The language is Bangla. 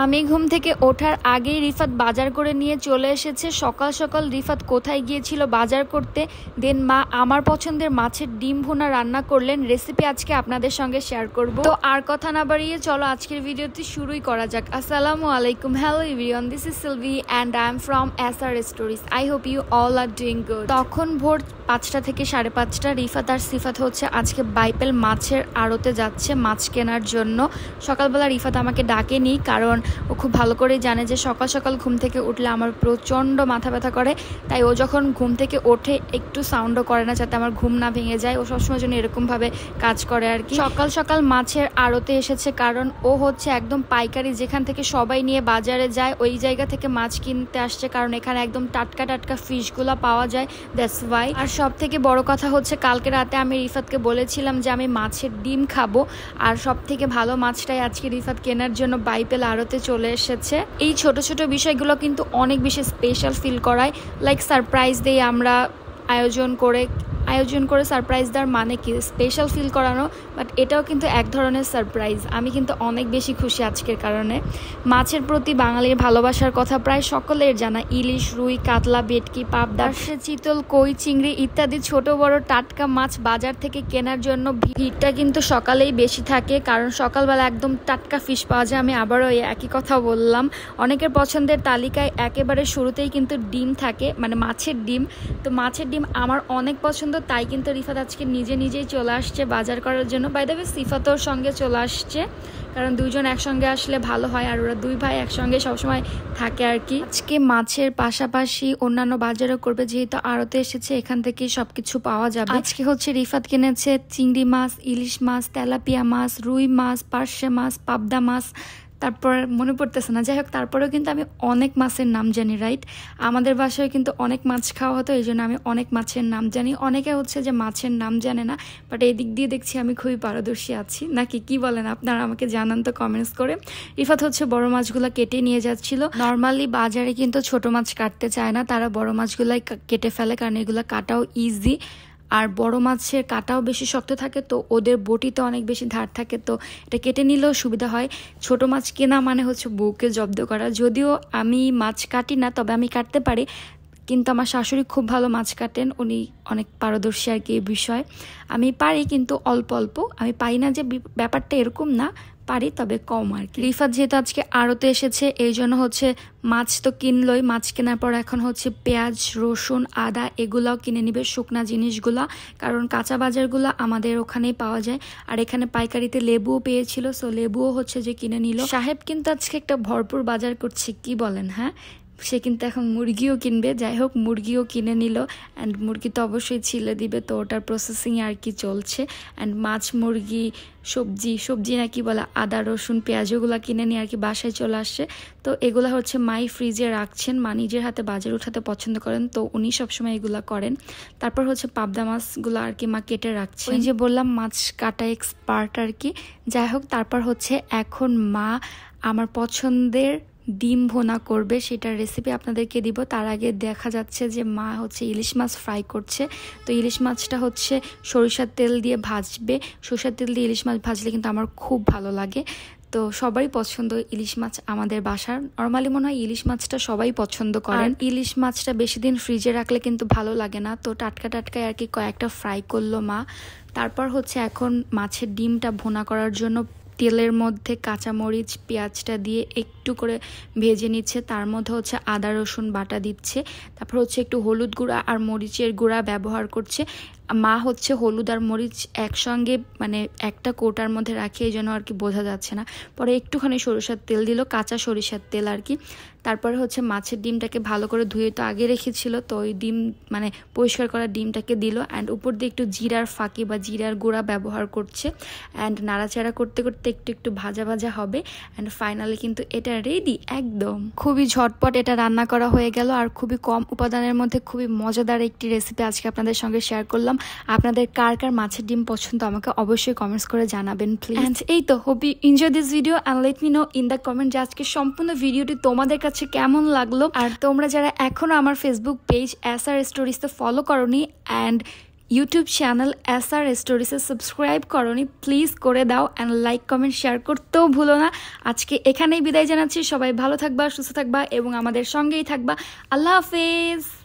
আমি ঘুম থেকে ওঠার আগেই রিফাত বাজার করে নিয়ে চলে এসেছে। সকাল সকাল রিফাত কোথায় গিয়েছিল বাজার করতে, দেন মা আমার পছন্দের মাছের ডিম ভুনা রান্না করলেন। রেসিপি আজকে আপনাদের সঙ্গে শেয়ার করব। তো আর কথা না বাড়িয়ে চলো আজকের ভিডিওটি শুরুই করা যাক। আসসালামু আলাইকুম, hello everyone, this is Silvi and I am from SR stories. I hope you all are doing good. তখন ভোর 5টা থেকে 5:30 রিফাত আর সিফাত হচ্ছে আজকে বাইপেল মাছের আড়তে যাচ্ছে মাছ কেনার জন্য। সকালবেলা রিফাত আমাকে ডাকেনি, কারণ ও খুব ভালো করেই জানে যে সকাল সকাল ঘুম থেকে উঠলে আমার প্রচণ্ড মাথা ব্যথা করে। তাই ও যখন ঘুম থেকে ওঠে একটু সাউন্ডও করে না, যাতে আমার ঘুম না ভেঙে যায়। ও সবসময় জন্য এরকমভাবে কাজ করে আর কি। সকাল সকাল মাছের আড়তে এসেছে, কারণ ও হচ্ছে একদম পাইকারি, যেখান থেকে সবাই নিয়ে বাজারে যায় ওই জায়গা থেকে মাছ কিনতে আসছে, কারণ এখানে একদম টাটকা টাটকা ফিশগুলো পাওয়া যায়, দ্যাটস ওয়াই। আর সব থেকে বড় কথা হচ্ছে কালকে রাতে আমি রিফাতকে বলেছিলাম যে আমি মাছের ডিম খাবো, আর সব থেকে ভালো মাছটাই আজকে রিফাত কেনার জন্য বাইপেল আড়তে চলে এসেছে। এই ছোট ছোট বিষয়গুলো কিন্তু অনেক বেশি স্পেশাল ফিল করায়। লাইক সারপ্রাইজ দিয়ে আমরা আয়োজন করে সারপ্রাইজ দেওয়ার মানে কি স্পেশাল ফিল করানো, বাট এটাও কিন্তু এক ধরনের সারপ্রাইজ। আমি কিন্তু অনেক বেশি খুশি আজকের কারণে। মাছের প্রতি বাঙালির ভালোবাসার কথা প্রায় সকলের জানা। ইলিশ, রুই, কাতলা, ভেটকি, পাবদা, চিতল, কই, চিংড়ি ইত্যাদি ছোট বড় টাটকা মাছ বাজার থেকে কেনার জন্য ভিড়টা কিন্তু সকালেই বেশি থাকে, কারণ সকালবেলা একদম টাটকা ফিশ পাওয়া যায়। আমি আবারও একই কথা বললাম। অনেকের পছন্দের তালিকায় একেবারে শুরুতেই কিন্তু ডিম থাকে, মানে মাছের ডিম। তো মাছের ডিম আমার অনেক পছন্দ, তাই কিন্তু রিফাত আজকে নিজেই চলে আসছে বাজার করার জন্য। বাই দ্য ওয়ে সিফাতর সঙ্গে চলে আসছে, কারণ দুইজন একসঙ্গে আসলে ভালো হয়, আর ওরা দুই ভাই একসঙ্গে সবসময় থাকে আর কি। আজকে মাছের পাশাপাশি অন্যান্য বাজারও করবে, যেহেতু আড়তে এসেছে এখান থেকে সবকিছু পাওয়া যাবে। আজকে হচ্ছে রিফাত কিনেছে চিংড়ি মাছ, ইলিশ মাছ, তেলাপিয়া মাছ, রুই মাছ, পার্শে মাছ, পাবদা মাছ, তারপর মনে পড়তেছে না, যাই হোক। তারপরেও কিন্তু আমি অনেক মাছের নাম জানি, রাইট? আমাদের বাসায় কিন্তু অনেক মাছ খাওয়া হতো, এই জন্য আমি অনেক মাছের নাম জানি। অনেকে হচ্ছে যে মাছের নাম জানে না, বাট এই দিক দিয়ে দেখছি আমি খুবই পারদর্শী আছি, নাকি কি বলেন আপনারা? আমাকে জানান তো কমেন্টস করে। রিফাত হচ্ছে বড় মাছগুলো কেটে নিয়ে যাচ্ছিল। নর্মালি বাজারে কিন্তু ছোট মাছ কাটতে চায় না, তারা বড় মাছগুলাই কেটে ফেলে, কারণ এগুলো কাটাও ইজি। আর বড় মাছের কাটাও বেশি শক্ত থাকে, তো ওদের বটিতে অনেক বেশি ধার থাকে, তো এটা কেটে নিলেও সুবিধা হয়। ছোট মাছ কেনা মানে হচ্ছে বউকে জব্দ করা। যদিও আমি মাছ কাটি না, তবে আমি কাটতে পারি, কিন্তু আমার শাশুড়ি খুব ভালো মাছ কাটেন, উনি অনেক পারদর্শী আর কি এই বিষয়ে। আমি পারি, কিন্তু অল্প অল্প। আমি পারি না যে ব্যাপারটা এরকম না, পারি তবে কম আর কি। রিফাত যেহেতু আজকে আড়তে এসেছে, এই জন্য হচ্ছে মাছ তো কিনলই। মাছ কেনার পর এখন হচ্ছে পেঁয়াজ, রসুন, আদা এগুলাও কিনে নিবে, শুকনা জিনিসগুলা, কারণ কাঁচা বাজারগুলো আমাদের ওখানেই পাওয়া যায়। আর এখানে পাইকারিতে লেবুও পেয়েছিল, সো লেবুও হচ্ছে যে কিনে নিল। সাহেব কিন্তু আজকে একটা ভরপুর বাজার করছে, কি বলেন? হ্যাঁ, সে কিন্তু এখন মুরগিও কিনবে। যাই হোক, মুরগিও কিনে নিল, অ্যান্ড মুরগি তো অবশ্যই ছিলে দিবে, তো ওটার প্রসেসিং আর কি চলছে। অ্যান্ড মাছ, মুরগি, সবজি না কি বলে, আদা, রসুন, পেঁয়াজগুলো কিনে নিয়ে আর কি বাসায় চলে আসছে। তো এগুলা হচ্ছে মাই ফ্রিজে রাখছেন। মা নিজের হাতে বাজার উঠাতে পছন্দ করেন, তো উনি সবসময় এগুলা করেন। তারপর হচ্ছে পাবদা মাছগুলো আর কি মা কেটে রাখছে। ওই যে বললাম মাছ কাটা এক্সপার্ট আর কি। যাই হোক, তারপর হচ্ছে এখন মা আমার পছন্দের ডিম ভুনা করবে, সেটার রেসিপি আপনাদেরকে দিব। তার আগে দেখা যাচ্ছে যে মা হচ্ছে ইলিশ মাছ ফ্রাই করছে। তো ইলিশ মাছটা হচ্ছে সরিষার তেল দিয়ে ভাজবে। সরিষার তেল দিয়ে ইলিশ মাছ ভাজলে কিন্তু আমার খুব ভালো লাগে। তো সবারই পছন্দ ইলিশ মাছ আমাদের বাসার। নর্মালি মনে হয় ইলিশ মাছটা সবাই পছন্দ করেন। ইলিশ মাছটা বেশি দিন ফ্রিজে রাখলে কিন্তু ভালো লাগে না, তো টাটকা টাটকায় আর কি কয়েকটা ফ্রাই করলো মা। তারপর হচ্ছে এখন মাছের ডিমটা ভুনা করার জন্য তেলের মধ্যে কাঁচামরিচ, পেঁয়াজটা দিয়ে একটু করে ভেজে নিচ্ছে। তার মধ্যে হচ্ছে আদা রসুন বাটা দিচ্ছে। তারপর হচ্ছে একটু হলুদ গুঁড়া আর মরিচের গুঁড়া ব্যবহার করছে। মা হচ্ছে হলুদ আর মরিচ একসঙ্গে মানে একটা কৌটার মধ্যে রাখে, এই জন্য আর কি বোঝা যাচ্ছে না। পরে একটুখানি সরিষার তেল দিল, কাঁচা সরিষার তেল আর কি। তারপরে হচ্ছে মাছের ডিমটাকে ভালো করে ধুয়ে তো আগে রেখেছিল, তো ওই ডিম মানে পরিষ্কার করা ডিমটাকে দিল, অ্যান্ড উপর দিয়ে একটু জিরার ফাঁকি বা জিরার গুঁড়া ব্যবহার করছে। অ্যান্ড নাড়াচাড়া করতে করতে একটু ভাজা ভাজা হবে, অ্যান্ড ফাইনালি কিন্তু এটা রেডি একদম। খুবই ঝটপট এটা রান্না করা হয়ে গেল, আর খুবই কম উপাদানের মধ্যে খুবই মজাদার একটি রেসিপি আজকে আপনাদের সঙ্গে শেয়ার করলাম। আপনাদের কার কার মাছের ডিম পছন্দ আমাকে অবশ্যই কমেন্টস করে জানাবেন প্লিজ। এন্ড এই তো, hope you enjoy this video and let me know in the comment যে আজকে সম্পূর্ণ ভিডিওটি তোমাদের কাছে কেমন লাগলো। আর তোমরা যারা এখনো আমার ফেসবুক পেজ এসআর স্টোরিজতে ফলো করোনি, অ্যান্ড ইউটিউব চ্যানেল SR স্টোরিসে সাবস্ক্রাইব করনি, প্লিজ করে দাও অ্যান্ড লাইক কমেন্ট শেয়ার করতেও ভুলো না। আজকে এখানেই বিদায় জানাচ্ছি। সবাই ভালো থাকবা, সুস্থ থাকবা এবং আমাদের সঙ্গেই থাকবা। আল্লাহ হাফেজ।